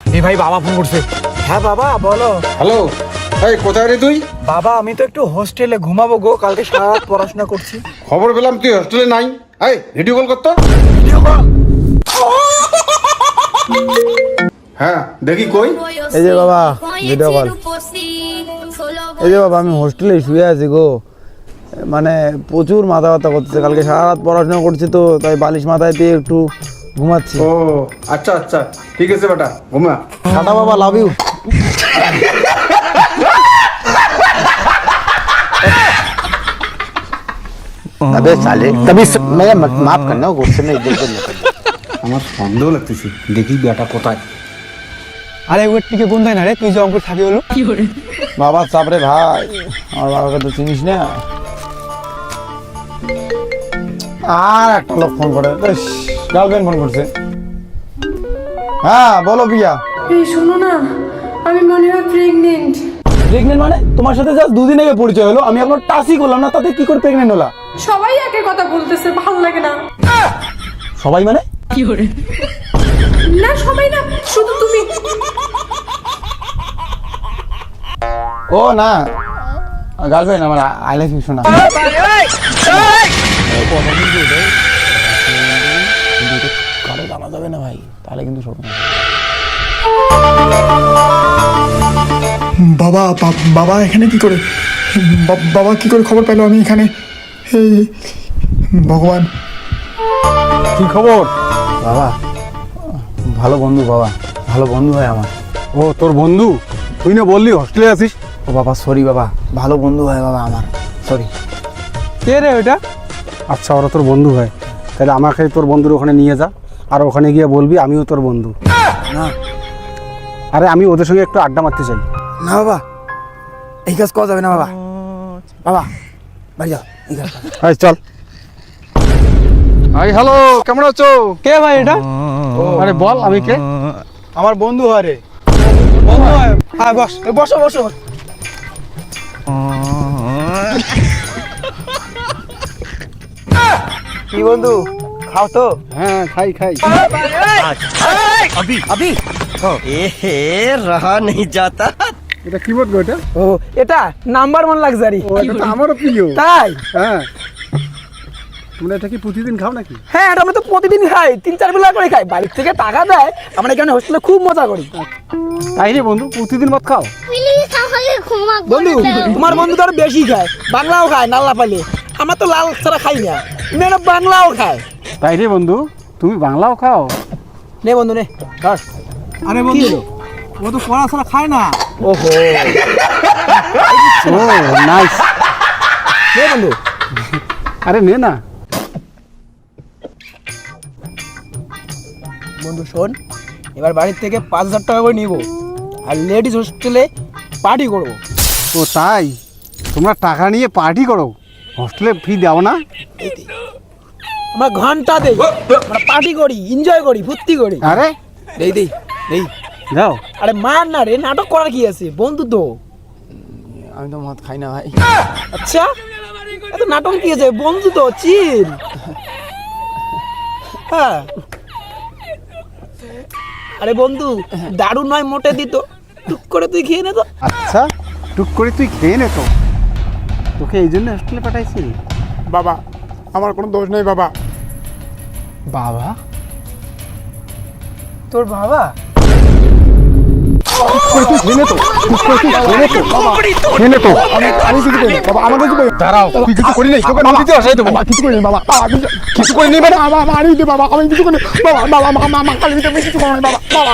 এই ভাই বাবা ফোন করছে। হ্যাঁ বাবা বলো। হ্যালো, এই কোথায় রে তুই? বাবা আমি তো একটু হোস্টেলে ঘুমাবো গো, কালকে সারা রাত পড়াশোনা করছি। খবর পেলাম তুই হোস্টেলে নাই। এই ভিডিও কল করতো। Video call. হ্যাঁ দেখি কই। এই যে বাবা ভিডিও কল। এই যে বাবা আমি হোস্টেলে শুয়ে আছি গো, মানে প্রচুর মাথা ব্যথা করতেছে, কালকে সারা রাত পড়াশোনা করছি তো তাই বালিশ মাথায় দিয়ে একটু ঘুমাচ্ছি। ও আচ্ছা আচ্ছা ঠিক আছে বেটা, ঘুমা। টাটা বাবা, লাভ ইউ। अबे साले कभी मैं माफ करना गुस्से में इधर उधर निकल আমার সন্দেহ লাগতেছে, দেখি বেটা কোথায়। আরে ওর টিকে বন্ধ না রে, তুই যে অঙ্কুর থাকি হলো বাবা চাপরে ভাই, আমার বাবাকে তো চিনিস না। আর একটা লোক ফোন করে, গার্লফ্রেন্ড ফোন করছে। হ্যাঁ বলো প্রিয়া। এই শোনো না, আমি মনে হয় প্রেগনেন্ট। প্রেগনেন্ট মানে? তোমার সাথে জাস্ট দুদিন আগে পরিচয় হলো, আমি এখন টাচই করলাম না, তাতে কি করে প্রেগনেন্ট হলা? সবাই একের কথা বলতেছে, ভালো লাগে না। সবাই মানে? না সবাই না, শুধু তুমি। ও না, গার্লফ্রেন্ড আমার, আই লাভ ইউ শোনা। কারো জানা যাবে না ভাই, তাহলে কিন্তু শোনো। বাবা বাবা এখানে কি করে? বাবা কি করে খবর পেলো আমি এখানে? হে ভগবান। কি খবর? বাবা ভালো বন্ধু, বাবা ভালো বন্ধু হয় আমার। ও তোর বন্ধু? তুই না বললি হোস্টেলে আছিস? ও বাবা সরি বাবা, ভালো বন্ধু হয় বাবা আমার, সরি। কে রে ওটা? আচ্ছা ওরা তোর বন্ধু হয়, তাহলে আমাকে তোর বন্ধুর ওখানে নিয়ে যা, আর ওখানে গিয়ে বলবি আমিও তোর বন্ধু। না আরে আমি ওদের সঙ্গে একটু আড্ডা মারতে চাই। না বাবা, এই কাজ করা যাবে না বাবা। বাবা বাড়ি যাও, এই কাজ করা যাবে না। এই চল। হাই হ্যালো, কেমন আছো? কে ভাই এটা? আরে বল আমি কে? আমার বন্ধু হয় রে। বন্ধু হয়? হ্যাঁ বস, বসো বসো। কি বন্ধু, খাও তো? হ্যাঁ খাই খাই। अभी रहा नहीं जाता। এটা কি বলবো এটা? ও এটা নাম্বার 1 লাক্সারি। ও এটা তো আমারও প্রিয়। তাই? হ্যাঁ, তোমরা এটা কি প্রতিদিন খাও নাকি? হ্যাঁ এটা আমরা তো প্রতিদিন খাই, 3-4 বেলা করে খাই, বাড়ির থেকে টাকা দেয়, আমরা এখানে হোস্টেলে খুব মজা করি। তাই রে বন্ধু, প্রতিদিন মত খাও? বন্ধু তোমার বন্ধু তো আরো বেশি খায়, বাংলাও খায় নাল্লা পালে, আমার তো লাল ছাড়া খাই না, মেয়েরা বাংলাও খায়। তাই রে বন্ধু, তুমি বাংলাও খাও? নে বন্ধু নে ধর। আরে বন্ধু ও তো পড়া ছাড়া খায় না। ওহো ও নাইস। নে বন্ধু। আরে নে না। বন্ধু শোন, এবার বাড়ির থেকে 5,000 টাকা করে নিব, আর লেডিস হোস্টেলে পার্টি করবো। ও তাই? তোমরা টাকা নিয়ে পার্টি করো, হোস্টেলে ফি দাও না? আমরা ঘন্টা দেই, আমরা পার্টি করি, এনজয় করি, ফুর্তি করি। আরে দেই দেই দেই। যাও। আরে মার না রে, নাটক করার কি আছে, বন্ধু তো। আমি তো মদ খাই না ভাই। আচ্ছা এত নাটক কি আছে, বন্ধু তো, চিল। হ্যাঁ আরে বন্ধু দারুণ নয়, মোটে দিত, টুক করে তুই খেয়ে নে তো। আচ্ছা টুক করে তুই খেয়ে নে তো, তোকে এই জন্য হোস্টেলে পাঠাইছি। বাবা আমার কোনো দোষ নেই বাবা। বাবা তোর বাবা? দাঁড়াও, তুই কিছু করি নাই, তোকে নদীতে আসাই দেবো। কিছু করিনি বাবা, কিছু করি নি মানে? বাবা মারি দে বাবা, আমি কিছু করিনি বাবা, বাবা মা কালী কিছু করিনি বাবা, বাবা।